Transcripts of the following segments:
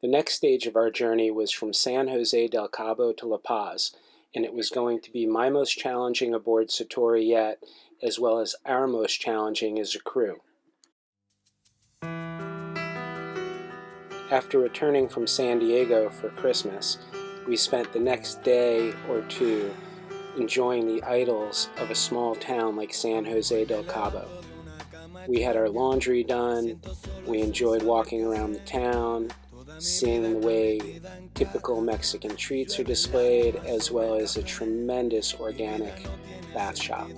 The next stage of our journey was from San Jose del Cabo to La Paz, and it was going to be my most challenging aboard Satori yet, as well as our most challenging as a crew. After returning from San Diego for Christmas, we spent the next day or two enjoying the idols of a small town like San Jose del Cabo. We had our laundry done, we enjoyed walking around the town, seeing the way typical Mexican treats are displayed, as well as a tremendous organic bath shop.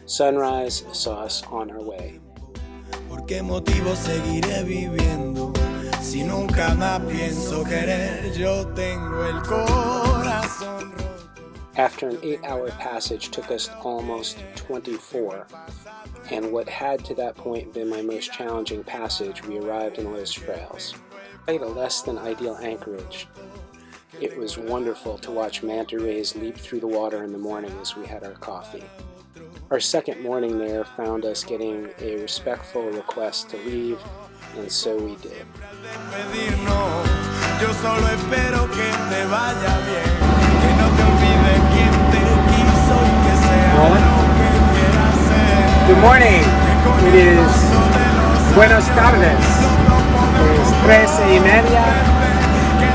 Sunrise saw us on our way. ¿Por qué motivo seguiré viviendo? Si nunca más pienso querer, yo tengo el corazón roto. After an 8-hour passage took us almost 24, and what had to that point been my most challenging passage, we arrived in Los Frailes. At a less than ideal anchorage, it was wonderful to watch manta rays leap through the water in the morning as we had our coffee. Our second morning there found us getting a respectful request to leave, and so we did. Good morning. It is buenos tardes. Es 13:30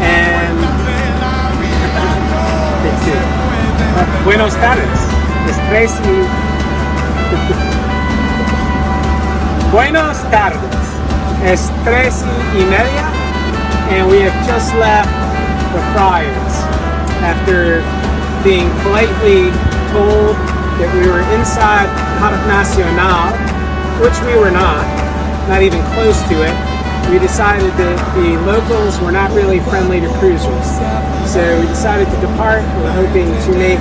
and buenos tardes. Es 13. Buenos tardes. Es 13:30 and we have just left the Frailes after being politely told that we were inside Parque Nacional, which we were not even close to it. We decided that the locals were not really friendly to cruisers. So we decided to depart. We're hoping to make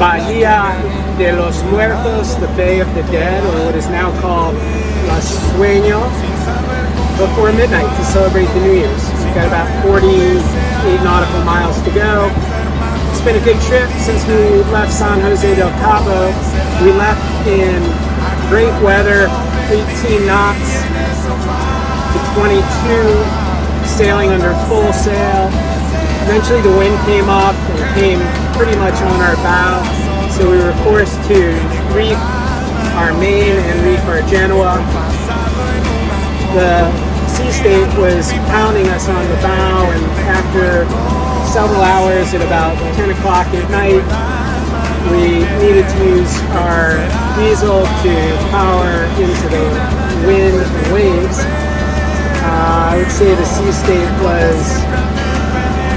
Bahia de los Muertos, the Bay of the Dead, or what is now called Los Sueños, before midnight to celebrate the New Year's. We've got about 48 nautical miles to go. It's been a good trip since we left San Jose del Cabo. We left in great weather, 18 knots to 22, sailing under full sail. Eventually the wind came up and came pretty much on our bow, so we were forced to reef our main and reef our Genoa. The sea state was pounding us on the bow, and after several hours at about 10 o'clock at night, we needed to use our diesel to power into the wind and waves. I would say the sea state was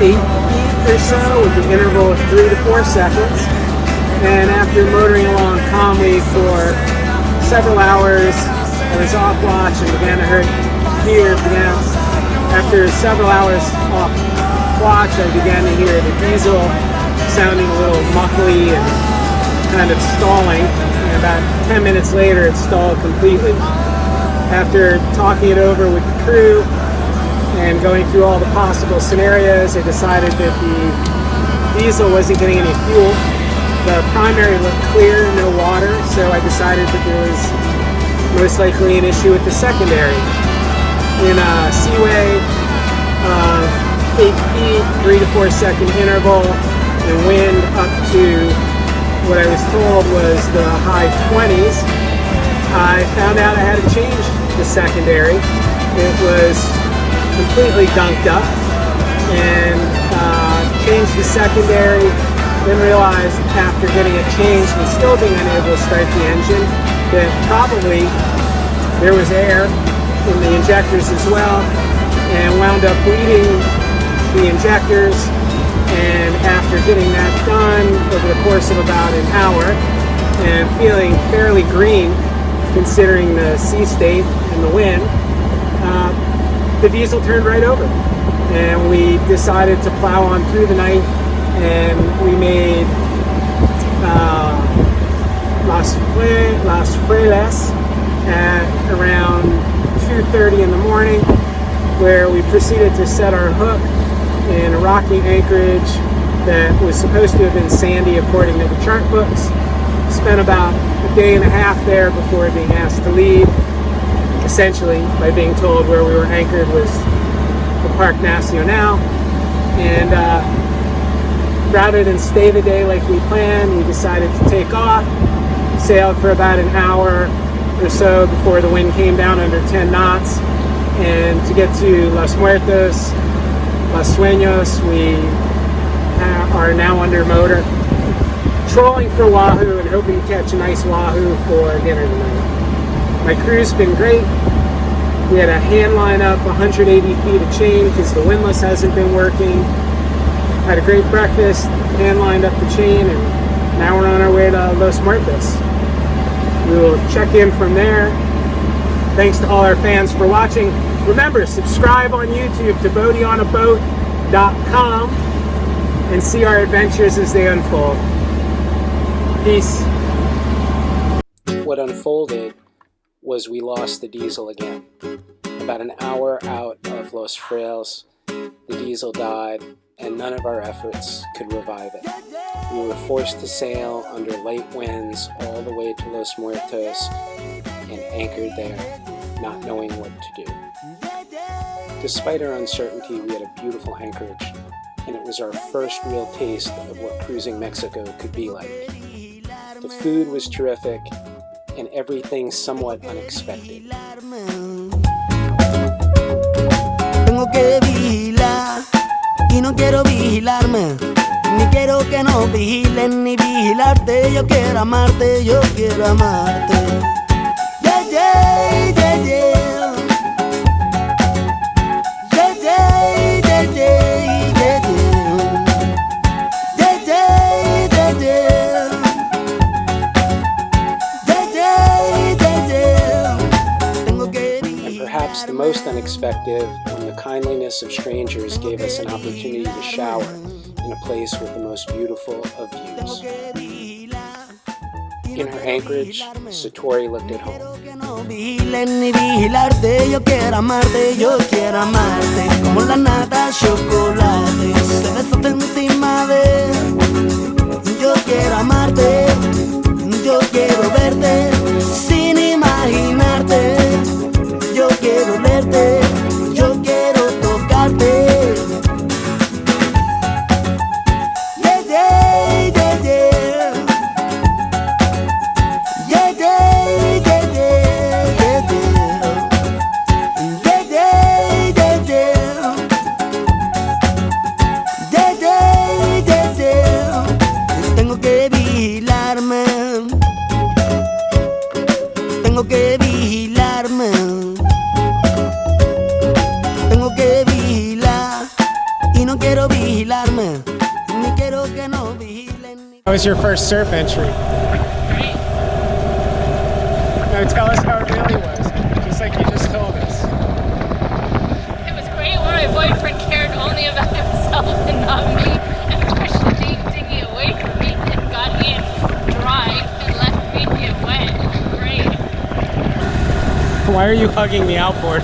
8 feet or so, with an interval of 3 to 4 seconds. And after motoring along calmly for several hours, I was off watch and began to hear. After several hours off watch, I began to hear the diesel sounding a little muffly and kind of stalling. And about 10 minutes later, it stalled completely. After talking it over with the crew and going through all the possible scenarios, I decided that the diesel wasn't getting any fuel. The primary looked clear, no water, so I decided that there was most likely an issue with the secondary. In a seaway of 8 feet, 3 to 4 second interval, and wind up to what I was told was the high 20s, I found out I had to change the secondary. It was completely dunked up, and changed the secondary, then realized after getting it changed and still being unable to start the engine that probably there was air in the injectors as well, and wound up bleeding the injectors. And after getting that done over the course of about an hour and feeling fairly green considering the sea state and the wind, the diesel turned right over, and we decided to plow on through the night, and we made Los Frailes at around 2:30 in the morning, where we proceeded to set our hook in a rocky anchorage that was supposed to have been sandy according to the chart books. Spent about a day and a half there before being asked to leave. essentially, by being told where we were anchored was the Parc National. And rather than stay the day like we planned, we decided to take off, sailed for about an hour or so before the wind came down under 10 knots. And to get to Los Muertos, Los Sueños, we are now under motor, trolling for wahoo and hoping to catch a nice wahoo for dinner tonight. My crew's been great. We had a hand line up 180 feet of chain because the windlass hasn't been working. Had a great breakfast, hand lined up the chain, and now we're on our way to Los Muertos. We will check in from there. Thanks to all our fans for watching. Remember, subscribe on YouTube to bodhionaboat.com and see our adventures as they unfold. Peace. What unfolded was we lost the diesel again. About an hour out of Los Frailes, the diesel died, and none of our efforts could revive it. We were forced to sail under light winds all the way to Los Muertos and anchored there, not knowing what to do. Despite our uncertainty, we had a beautiful anchorage, and it was our first real taste of what cruising Mexico could be like. The food was terrific, and everything somewhat unexpected. Tengo que vigilar y no quiero vigilarme, ni quiero que nos vigilen ni vigilarte. Yo quiero amarte, yo quiero amarte. Yeah, yeah, yeah, yeah. Yeah, yeah, yeah, yeah, yeah, yeah. Yeah, yeah, yeah, yeah. Yeah, yeah, yeah, yeah. Tengo que And perhaps the most unexpected, when the kindliness of strangers gave us an opportunity to shower in a place with the most beautiful of views. In her anchorage, Satori looked at home. Yo quiero amarte, como la nata chocolate. Se besate encima de. Yo quiero amarte, yo quiero verte, sin imaginarte. Yo quiero olerte, yo quiero tocarte. Yeah, yeah, yeah, yeah. Yeah, yeah, yeah, yeah, yeah, yeah. Yeah, yeah, yeah, yeah. Yeah, yeah, yeah, yeah. Tengo que vigilarme. Tengo que vigilarme. Tengo que vigilar y no quiero vigilarme, ni quiero que no vigilen. How was your first surf entry? Great. Now tell us how it really was, just like you just told us. It was great when my boyfriend cared only about himself and not me, and pushed the dinghy away from me and got in dry and left me get wet. It was great. Why are you hugging the outboard?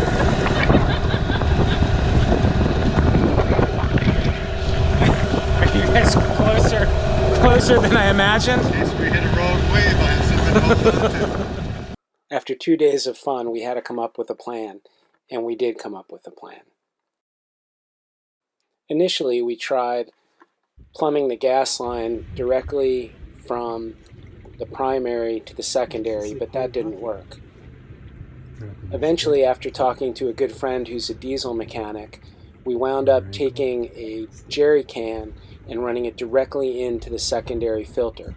Are you guys closer than I imagined? In case we hit a rogue wave, I have something to hold on to. After 2 days of fun, we had to come up with a plan, and we did come up with a plan. Initially, we tried plumbing the gas line directly from the primary to the secondary, but that didn't work. Eventually, after talking to a good friend who's a diesel mechanic, we wound up taking a jerry can and running it directly into the secondary filter.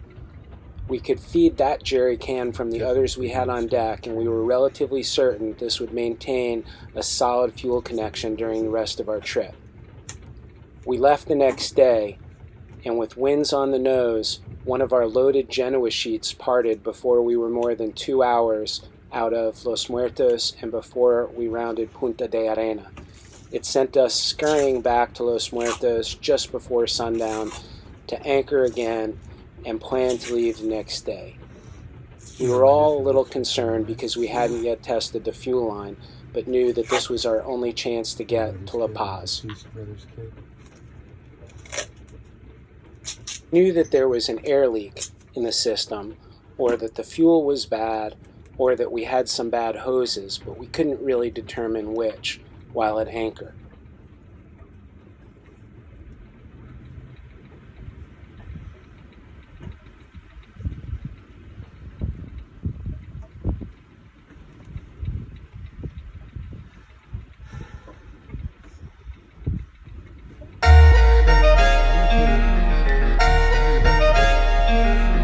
We could feed that jerry can from the others we had on deck, and we were relatively certain this would maintain a solid fuel connection during the rest of our trip. We left the next day, and with winds on the nose, one of our loaded Genoa sheets parted before we were more than 2 hours out of Los Muertos and before we rounded Punta de Arena. It sent us scurrying back to Los Muertos just before sundown to anchor again and plan to leave the next day. We were all a little concerned because we hadn't yet tested the fuel line, but knew that this was our only chance to get to La Paz. Knew that there was an air leak in the system, or that the fuel was bad, or that we had some bad hoses, but we couldn't really determine which while at anchor.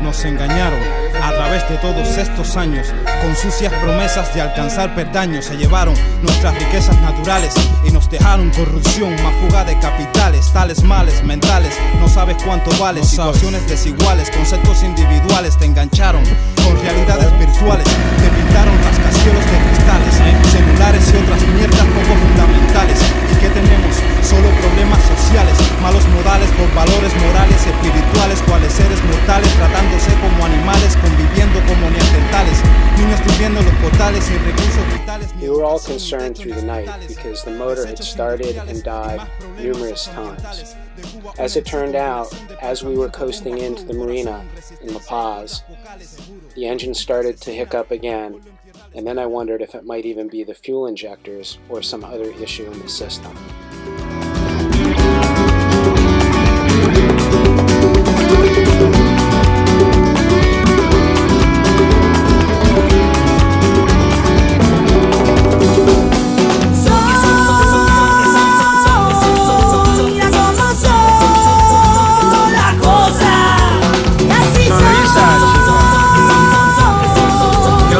Nos engañaron a través de todos estos años, con sucias promesas de alcanzar peldaños. Se llevaron nuestras riquezas naturales y nos dejaron corrupción, más fuga de capitales, tales males mentales. No sabes cuánto vale, situaciones desiguales, conceptos individuales. Te engancharon con realidades virtuales, te pintaron rascacielos de cristales, celulares y otras mierdas poco fundamentales. ¿Y qué tenemos? Solo problemas sociales, malos modales por valores morales y espirituales, cuales seres mortales tratándose como animales, conviviendo como neandertales, niños viviendo en los portales y recursos vitales. We were all concerned through the night because the motor had started and died numerous times. As it turned out, as we were coasting into the marina in La Paz, the engine started to hiccup again, and then I wondered if it might even be the fuel injectors or some other issue in the system.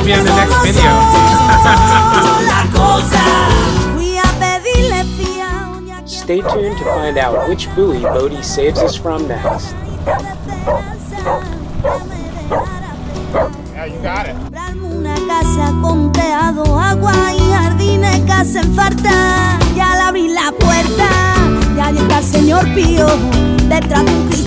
Be in the next video. Stay tuned to find out which buoy Bodhi saves us from next. Yeah, you got it. Una casa con teado, agua y jardines que hacen falta. Ya le abrí la puerta, ya está el señor Pío detrás de un cristal.